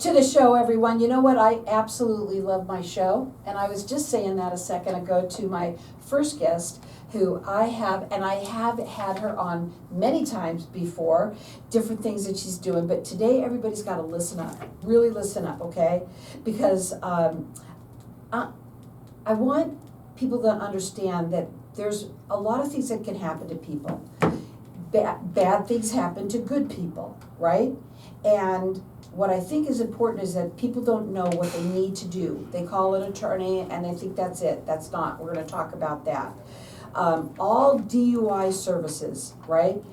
to the show, everyone. You know what? I absolutely love my show. And I was just saying that a second ago to my first guest, who I have had her on many times before, different things that she's doing. But today, everybody's got to listen up. Really listen up, okay? Because I want people to understand that there's a lot of things that can happen to people. Bad things happen to good people, right? And what I think is important is that people don't know what they need to do. They call an attorney and they think that's it. That's not. We're going to talk about that. All DUI services, right?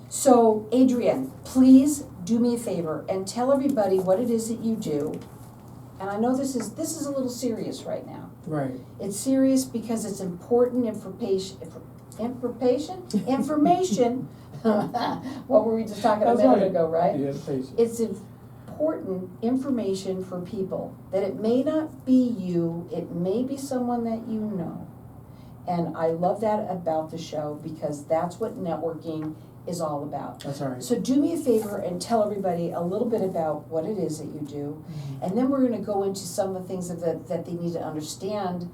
So, Adrianne, please do me a favor and tell everybody what it is that you do. And I know this is a little serious right now. Right. It's serious because it's important information. What were we just talking a minute ago, right? Yeah, patient. It's important information for people that it may not be you, it may be someone that you know. And I love that about the show because that's what networking is all about. That's all right. So do me a favor and tell everybody a little bit about what it is that you do. Mm-hmm. And then we're going to go into some of the things that they need to understand,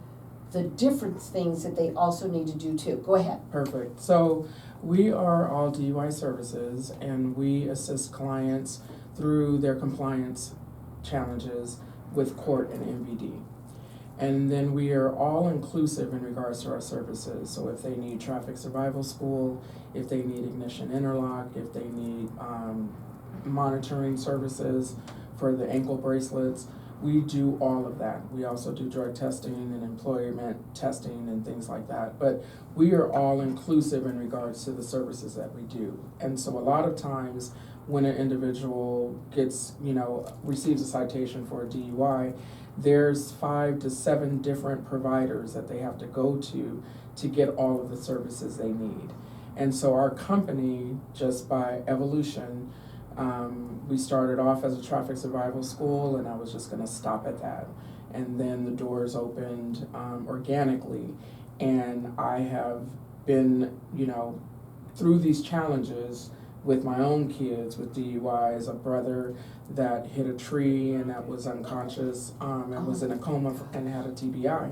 the different things that they also need to do too. Go ahead. Perfect. So we are All DUI Services, and we assist clients through their compliance challenges with court and MVD. And then we are all inclusive in regards to our services. So if they need traffic survival school, if they need ignition interlock, if they need monitoring services for the ankle bracelets, we do all of that. We also do drug testing and employment testing and things like that. But we are all inclusive in regards to the services that we do. And so a lot of times when an individual receives a citation for a DUI, there's 5 to 7 different providers that they have to go to get all of the services they need. And so our company, just by evolution, we started off as a traffic survival school, and I was just gonna stop at that. And then the doors opened organically, and I have been, through these challenges with my own kids with DUIs, a brother that hit a tree and that was unconscious and was in a coma and had a TBI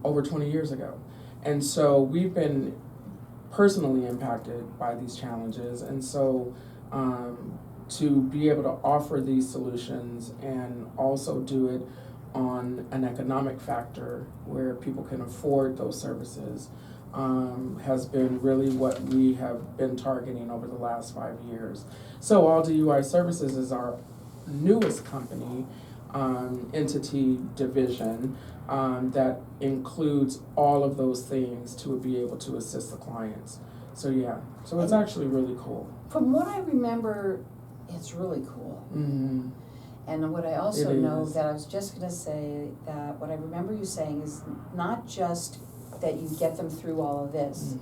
over 20 years ago. And so we've been personally impacted by these challenges. And so to be able to offer these solutions and also do it on an economic factor where people can afford those services has been really what we have been targeting over the last 5 years. So All DUI Services is our newest company, entity division, that includes all of those things to be able to assist the clients. So so it's actually really cool. From what I remember, it's really cool. Mm-hmm. And what I also know that I was just going to say that what I remember you saying is not just that you get them through all of this,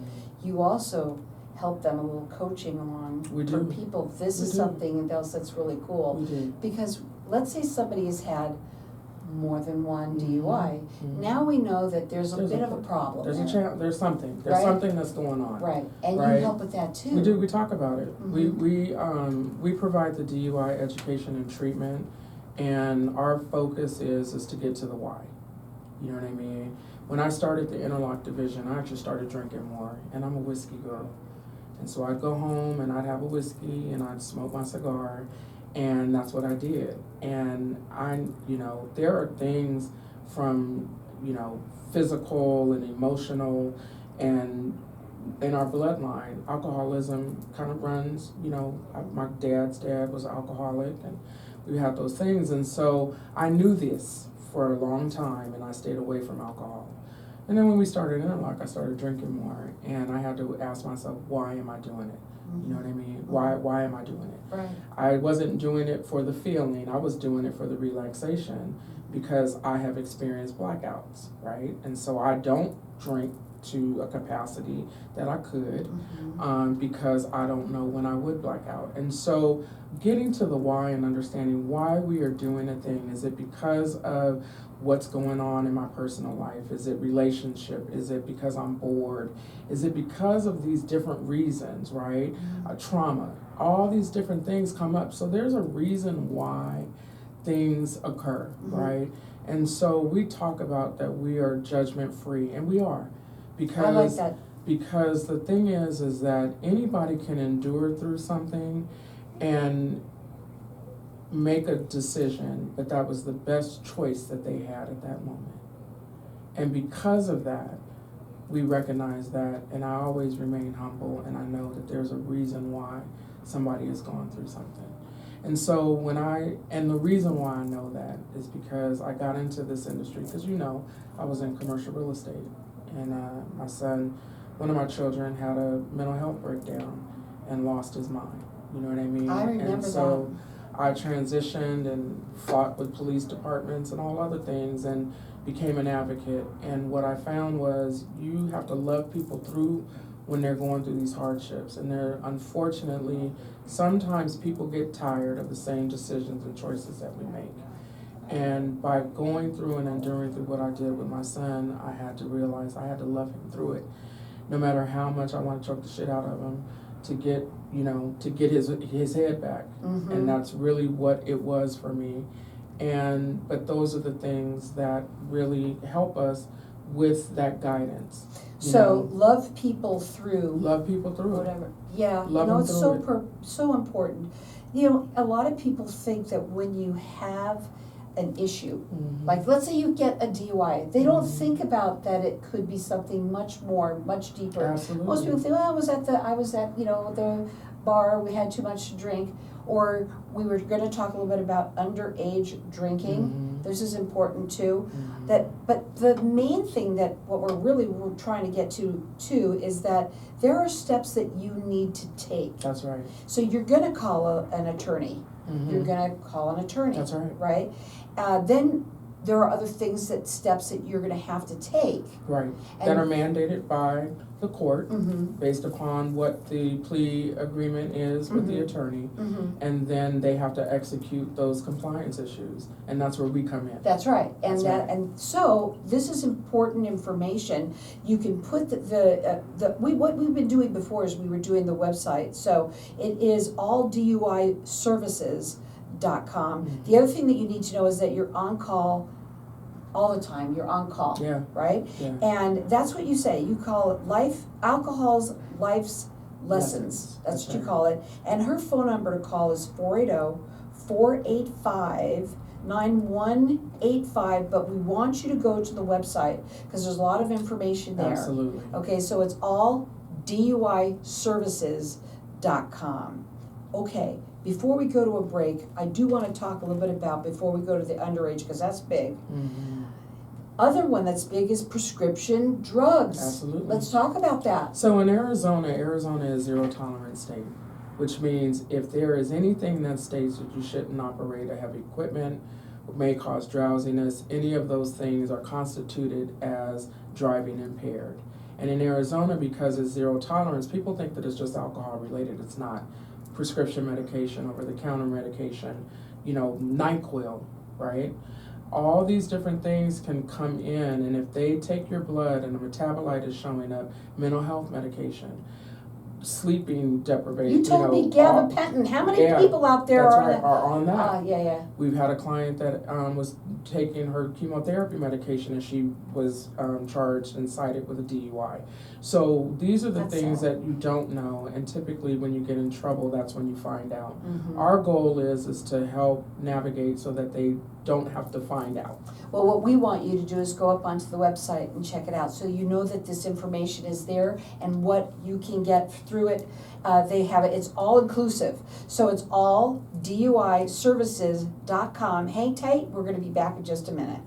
you also help them a little coaching along for people. This is something else that's really cool. We do. Because let's say somebody has had more than one DUI. Now we know that there's a bit of a problem. There's something. There's right? something that's going on. Right. And right? you help with that too. We do. We talk about it. We provide the DUI education and treatment, and our focus is to get to the why. You know what I mean? When I started the interlock division, I actually started drinking more, and I'm a whiskey girl. And so I'd go home and I'd have a whiskey and I'd smoke my cigar, and that's what I did. And there are things from, physical and emotional and in our bloodline. Alcoholism kind of runs, my dad's dad was an alcoholic, and we had those things. And so I knew this for a long time, and I stayed away from alcohol. And then when we started Interlock, I started drinking more, and I had to ask myself, why am I doing it? You know what I mean? Why am I doing it? Right. I wasn't doing it for the feeling. I was doing it for the relaxation because I have experienced blackouts, right? And so I don't drink to a capacity that I could, Mm-hmm. because I don't know when I would black out. And so getting to the why and understanding why we are doing a thing. Is it because of what's going on in my personal life? Is it relationship? Is it because I'm bored? Is it because of these different reasons, right? Trauma, all these different things come up. So there's a reason why things occur, right? And so we talk about that we are judgment free, and we are, because I like that. because the thing is that anybody can endure through something and make a decision, but that was the best choice that they had at that moment. And because of that, we recognize that, and I always remain humble, and I know that there's a reason why somebody has gone through something. And so and the reason why I know that is because I got into this industry, because I was in commercial real estate, and my son, one of my children, had a mental health breakdown and lost his mind. You know what I mean? I remember and so I transitioned and fought with police departments and all other things, and became an advocate. And what I found was you have to love people through when they're going through these hardships. And unfortunately, sometimes people get tired of the same decisions and choices that we make. And by going through and enduring through what I did with my son, I had to realize I had to love him through it. No matter how much I want to choke the shit out of him, to get his head back. Mm-hmm. And that's really what it was for me. But those are the things that really help us with that guidance. So love people through. Love people through whatever. Yeah. Love them it's through so important. A lot of people think that when you have an issue, like let's say you get a DUI, they don't think about that it could be something much deeper. Absolutely. Most people think, I was at the bar, we had too much to drink, or we were going to talk a little bit about underage drinking. This is important too. But the main thing that what we're trying to get to too is that there are steps that you need to take. That's right. So you're going to call an attorney. You're going to call an attorney. That's right. Right? Then there are other steps that you're going to have to take. Right. That are mandated by the court, based upon what the plea agreement is with the attorney, and then they have to execute those compliance issues, and that's where we come in. That's right, and right. So this is important information. You can put what we've been doing before is we were doing the website. So it is All DUI Services.com. The other thing that you need to know is that you're on call all the time. You're on call, right? Yeah. And that's what you say. You call it alcohol's life's lessons. That's what you call it. And her phone number to call is 480-485-9185. But we want you to go to the website because there's a lot of information there. Absolutely. Okay, so it's all DUI Services.com. Okay. Before we go to a break, I do want to talk a little bit about, before we go to the underage, because that's big. Other one that's big is prescription drugs. Absolutely. Let's talk about that. So in Arizona is zero tolerance state, which means if there is anything that states that you shouldn't operate a heavy equipment, may cause drowsiness, any of those things are constituted as driving impaired. And in Arizona, because it's zero tolerance, people think that it's just alcohol related. It's not. Prescription medication, over-the-counter medication, NyQuil, right? All these different things can come in, and if they take your blood and a metabolite is showing up, mental health medication, sleeping deprivation. You told me gabapentin. How many people out there are on that? Yeah. We've had a client that was taking her chemotherapy medication, and she was charged and cited with a DUI. So these are the things that you don't know, and typically when you get in trouble, that's when you find out. Our goal is to help navigate so that they don't have to find out. Well, what we want you to do is go up onto the website and check it out, so you know that this information is there and what you can get through it. They have it. It's all inclusive. So it's all DUI Services.com. Hang tight. We're going to be back in just a minute.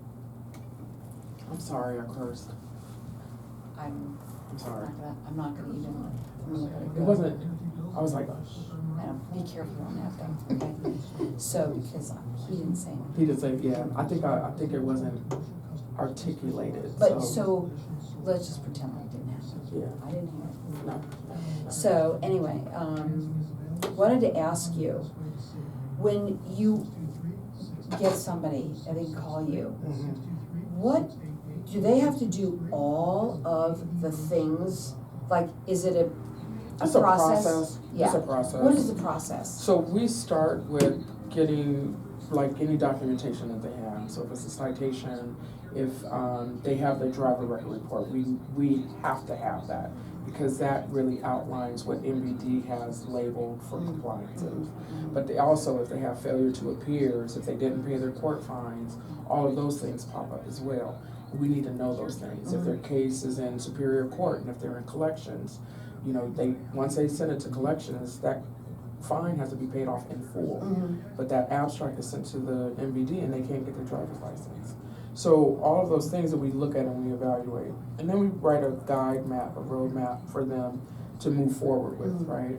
I'm sorry, I cursed. I'm sorry. I'm not going to even. It wasn't. I was like, be careful on that though. Okay. So because he didn't say anything. He didn't say. Yeah, I think it wasn't articulated. But so let's just pretend like it didn't happen. Yeah. I didn't hear it. No. So anyway, wanted to ask you, when you get somebody and they call you, what, do they have to do all of the things? Like, is it a It's a process? process. Yeah. It's a process. What is the process? So we start with getting like any documentation that they have. So if it's a citation, if they have their driver record report, we have to have that because that really outlines what MVD has labeled for compliances. But they also, if they have failure to appears, if they didn't pay their court fines, all of those things pop up as well. We need to know those things. If their case is in Superior Court and if they're in collections, you know, once they send it to collections, that fine has to be paid off in full. But that abstract is sent to the MVD and they can't get their driver's license. So all of those things that we look at and we evaluate. And then we write a guide map, a road map for them to move forward with, right?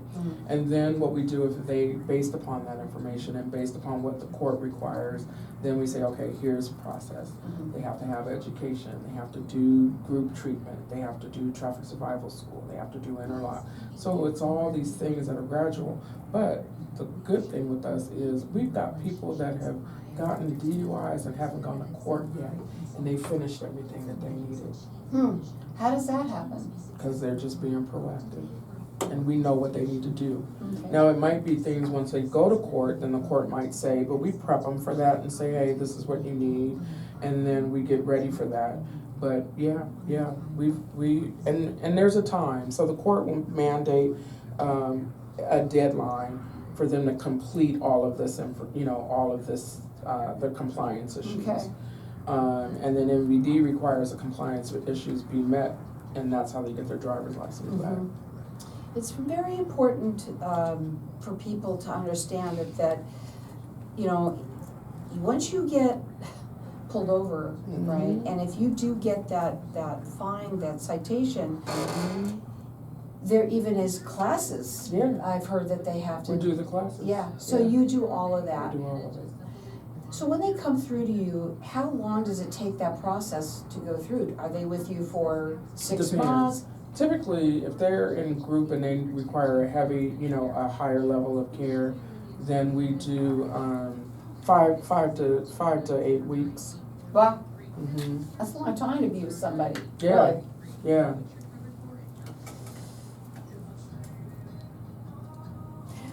And then what we do is based upon that information and based upon what the court requires, then we say, okay, here's the process. They have to have education, they have to do group treatment, they have to do traffic survival school, they have to do interlock. So it's all these things that are gradual. But the good thing with us is we've got people that have gotten DUIs and haven't gone to court yet, and they finished everything that they needed. How does that happen? Because they're just being proactive, and we know what they need to do. Okay. Now, it might be things once they go to court, then the court might say, but we prep them for that and say, hey, this is what you need, and then we get ready for that. But yeah, and there's a time, so the court will mandate a deadline for them to complete all of this, all of this, their compliance issues. Okay. And then MVD requires the compliance issues be met, and that's how they get their driver's license back. It's very important for people to understand that you know, once you get pulled over, right, and if you do get that fine, that citation, there even is classes. Yeah. I've heard that they have to. We do the classes. Yeah, so you do all of that. We do all of it. So when they come through to you, how long does it take that process to go through? Are they with you for 6 months? Typically, if they're in group and they require a heavy, a higher level of care, then we do 5 to 8 weeks. Wow, that's a long time to be with somebody. Yeah, Really. yeah.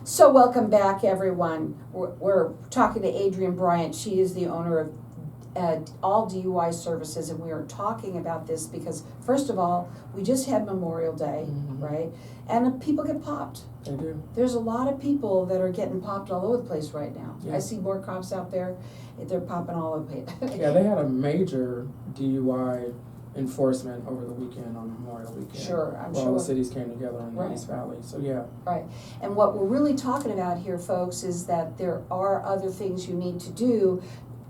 So welcome back, everyone. We're talking to Adrianne Bryant. She is the owner of All DUI Services, and we are talking about this because, first of all, we just had Memorial Day, right? And people get popped. They do. There's a lot of people that are getting popped all over the place right now. Yeah. I see more cops out there, they're popping all over the place. Yeah, they had a major DUI enforcement over the weekend on Memorial Weekend. Sure, I'm All sure. the cities came together in the Right. East Valley, so yeah. Right, and what we're really talking about here, folks, is that there are other things you need to do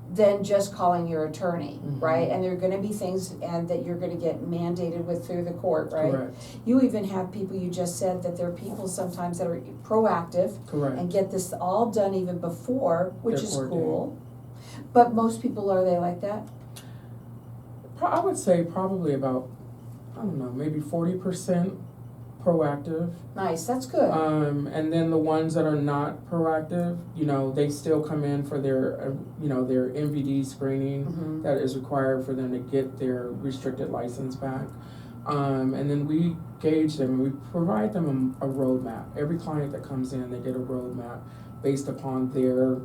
than just calling your attorney, right? And there are gonna be things and that you're gonna get mandated with through the court, right? Correct. You even have people, you just said that there are people sometimes that are proactive Correct. and get this all done even before, which Their is court cool. But most people, are they like that? I would say probably about, maybe 40% proactive. Nice, that's good. And then the ones that are not proactive, they still come in for their, their MVD screening that is required for them to get their restricted license back. And then we gauge them and we provide them a roadmap. Every client that comes in, they get a roadmap based upon their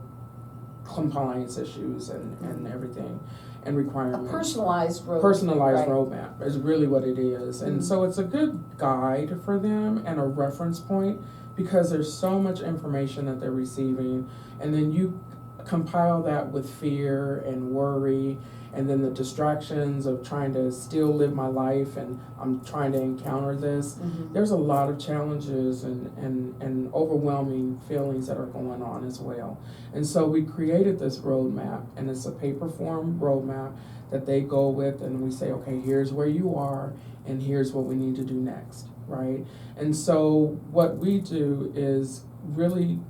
compliance issues and everything and requirements. A personalized roadmap. Personalized right. roadmap is really what it is. And so it's a good guide for them and a reference point because there's so much information that they're receiving. And then you compile that with fear and worry and then the distractions of trying to still live my life and I'm trying to encounter this. There's a lot of challenges and overwhelming feelings that are going on as well. And so we created this roadmap, and it's a paper form roadmap that they go with, and we say, okay, here's where you are, and here's what we need to do next, right? And so what we do is really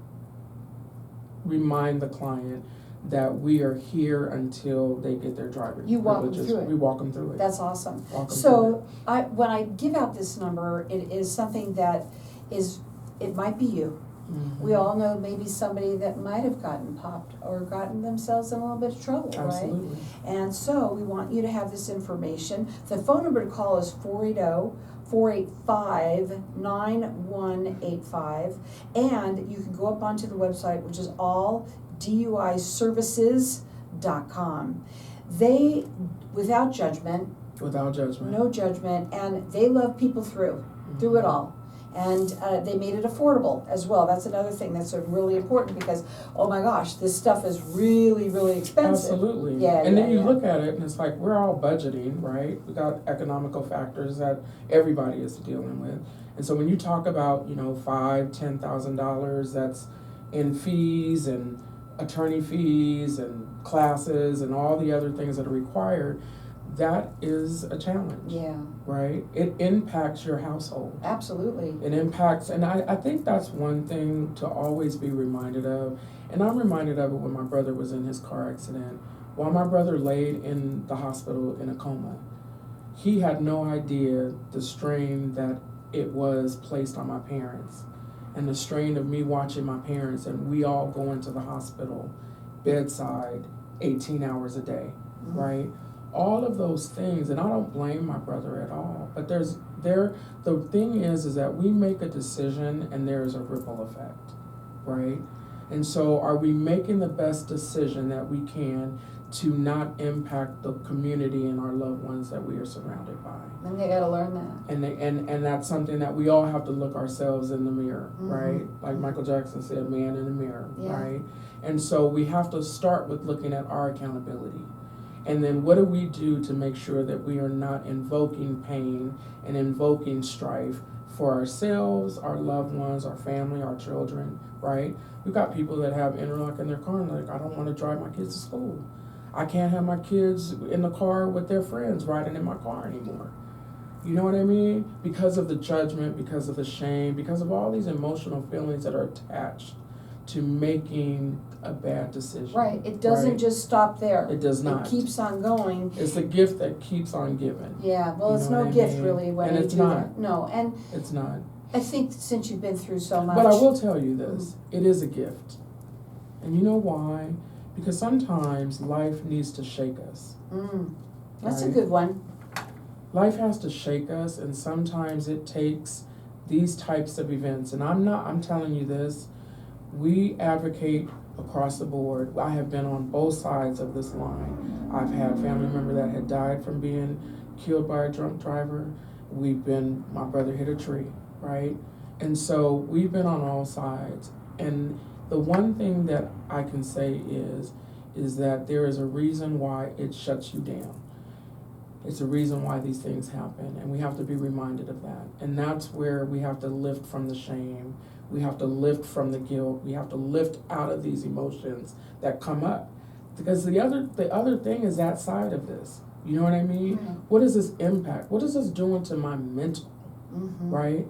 remind the client that we are here until they get their driver's You walk them privileges. through it. We walk them through it. That's awesome. Walk 'em through So when I give out this number, it is something that is, it might be you. Mhm. We all know maybe somebody that might have gotten popped or gotten themselves in a little bit of trouble, right? Absolutely. And so we want you to have this information. The phone number to call is 480-485-9185. And you can go up onto the website, which is allduiservices.com. They, without judgment, Without judgment. no judgment, and they love people through it all. And they made it affordable as well. That's another thing that's really important because, oh my gosh, this stuff is really, really expensive. Absolutely. Yeah, and then yeah, you yeah. look at it and it's like we're all budgeting, right? We got economical factors that everybody is dealing with. And so when you talk about, $5,000-$10,000 that's in fees and attorney fees and classes and all the other things that are required, that is a challenge. Yeah, Right? It impacts your household. absolutely. It impacts, and I think that's one thing to always be reminded of. And I'm reminded of it when my brother was in his car accident. While my brother laid in the hospital in a coma, he had no idea the strain that it was placed on my parents and the strain of me watching my parents and we all going to the hospital bedside 18 hours a day, Mhm. right? All of those things, and I don't blame my brother at all, but the thing is that we make a decision and there's a ripple effect, right? And so are we making the best decision that we can to not impact the community and our loved ones that we are surrounded by? And they gotta learn that. And that's something that we all have to look ourselves in the mirror, Mhm. right? Like Michael Jackson said, man in the mirror, Yeah. right? And so we have to start with looking at our accountability. And then what do we do to make sure that we are not invoking pain and invoking strife for ourselves, our loved ones, our family, our children, right? We've got people that have interlock in their car and like, I don't want to drive my kids to school. I can't have my kids in the car with their friends riding in my car anymore. You know what I mean? Because of the judgment, because of the shame, because of all these emotional feelings that are attached to making a bad decision. Right, it doesn't right? just stop there. It does not. It keeps on going. It's the gift that keeps on giving. Yeah, well, You it's know no what I gift mean? really when And you it's do not. that. No, and It's not. I think since you've been through so much. But I will tell you this, it is a gift. And you know why? Because sometimes life needs to shake us. That's a Right. good one. Life has to shake us, and sometimes it takes these types of events. And I'm telling you this, we advocate across the board. I have been on both sides of this line. I've had a family member that had died from being killed by a drunk driver. My brother hit a tree, right? And so we've been on all sides. And the one thing that I can say is that there is a reason why it shuts you down. It's a reason why these things happen, and we have to be reminded of that. And that's where we have to lift from the shame. We have to lift from the guilt. We have to lift out of these emotions that come up. Because the other thing is that side of this. You know what I mean? Right. What is this impact? What is this doing to my mental? Right?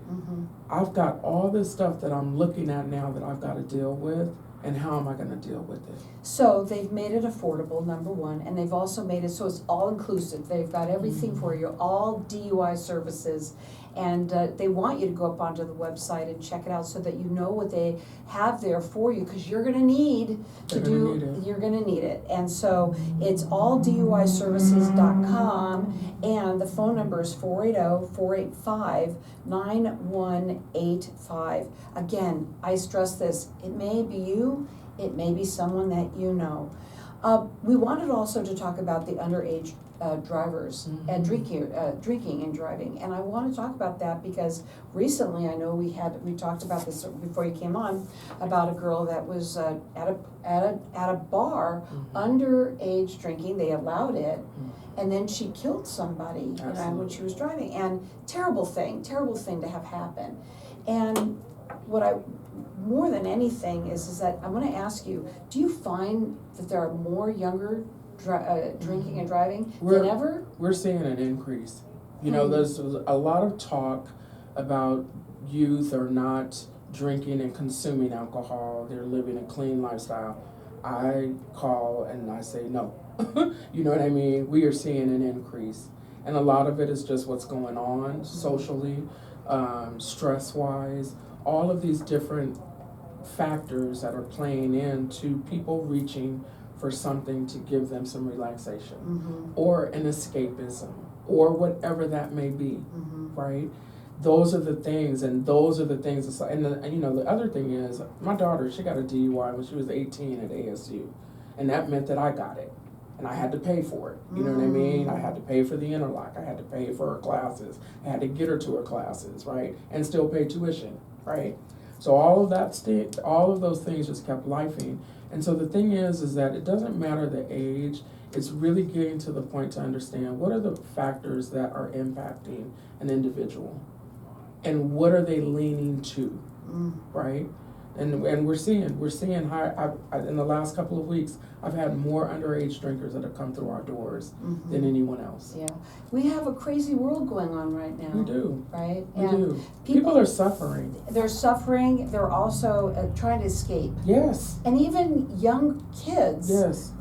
I've got all this stuff that I'm looking at now that I've got to deal with, and how am I going to deal with it? So they've made it affordable, number one, and they've also made it so it's all inclusive. They've got everything for you, all DUI services. And they want you to go up onto the website and check it out so that you know what they have there for you, because you're gonna need to you're gonna need it. And so it's allduiservices.com, and the phone number is 480-485-9185. Again, I stress this, it may be you, it may be someone that you know. We wanted also to talk about the underage drivers and drinking and driving, and I want to talk about that because recently I know we talked about this before you came on, about a girl that was at a bar underage drinking. They allowed it, and then she killed somebody when she was driving, and terrible thing to have happen. And what I more than anything is that I want to ask you, do you find that there are more younger drinking and driving than ever? We're seeing an increase. There's a lot of talk about youth are not drinking and consuming alcohol. They're living a clean lifestyle. I call and I say no. You know what I mean? We are seeing an increase. And a lot of it is just what's going on socially, stress-wise, all of these different factors that are playing into people reaching for something to give them some relaxation or an escapism or whatever that may be, right? Those are the things, and those are the things. And the other thing is, my daughter, she got a DUI when she was 18 at ASU, and that meant that I got it, and I had to pay for it. You know what I mean? I had to pay for the interlock. I had to pay for her classes. I had to get her to her classes, right, and still pay tuition, right? So all of those things just kept lifing. And so the thing is that it doesn't matter the age. It's really getting to the point to understand what are the factors that are impacting an individual. And what are they leaning to, right? And we're seeing high. In the last couple of weeks, I've had more underage drinkers that have come through our doors than anyone else. Yeah, we have a crazy world going on right now. We do, right? We do. People are suffering. They're suffering. They're also trying to escape. Yes. And even young kids. Yes.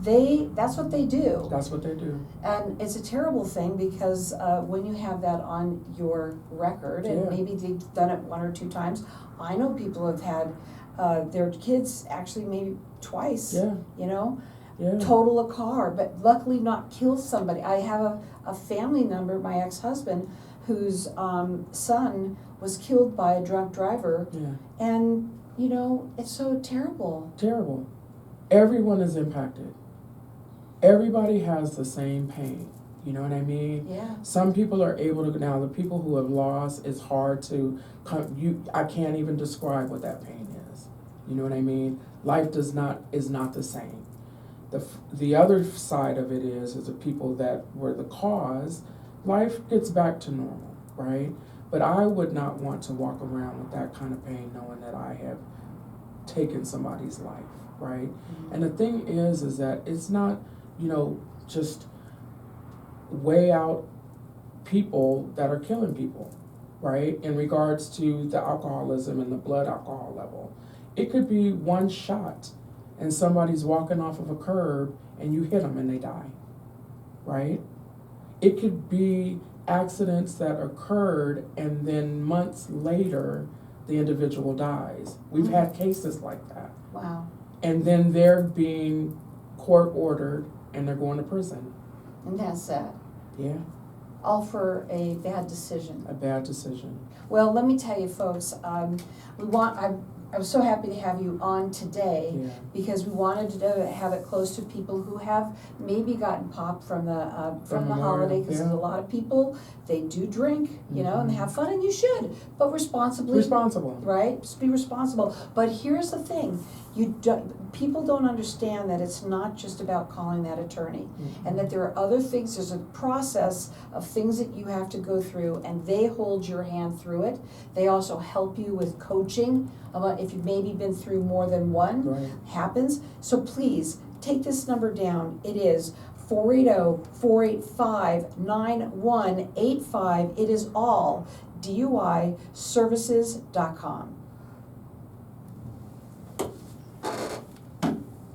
That's what they do. That's what they do. And it's a terrible thing because when you have that on your record, and maybe they've done it one or two times. I know people have had their kids actually maybe twice. Yeah. You know. Yeah. Total a car, but luckily not kill somebody. I have a family member, my ex-husband, whose son was killed by a drunk driver. Yeah. And, it's so terrible. Terrible. Everyone is impacted. Everybody has the same pain. You know what I mean? Yeah. Some people are able to, now the people who have lost, it's hard to, I can't even describe what that pain is. You know what I mean? Life is not the same. The other side of it is the people that were the cause, life gets back to normal, right? But I would not want to walk around with that kind of pain knowing that I have taken somebody's life, right? And the thing is that it's not, just weigh out people that are killing people, right? In regards to the alcoholism and the blood alcohol level. It could be one shot and somebody's walking off of a curb and you hit them and they die, right? It could be accidents that occurred and then months later the individual dies. We've had cases like that. Wow. And then they're being court ordered and they're going to prison. And that's sad. Yeah. All for a bad decision. A bad decision. Well, let me tell you folks, I was so happy to have you on today because we wanted to have it close to people who have maybe gotten popped from the holiday, because a lot of people, they do drink, and they have fun, and you should, but responsibly. Responsible. Right? Just be responsible. But here's the thing, people don't understand that it's not just about calling that attorney, and that there are other things. There's a process of things that you have to go through, and they hold your hand through it. They also help you with coaching. If you've maybe been through more than one, happens. So please, take this number down. It is 480-485-9185. It is all DUI Services.com.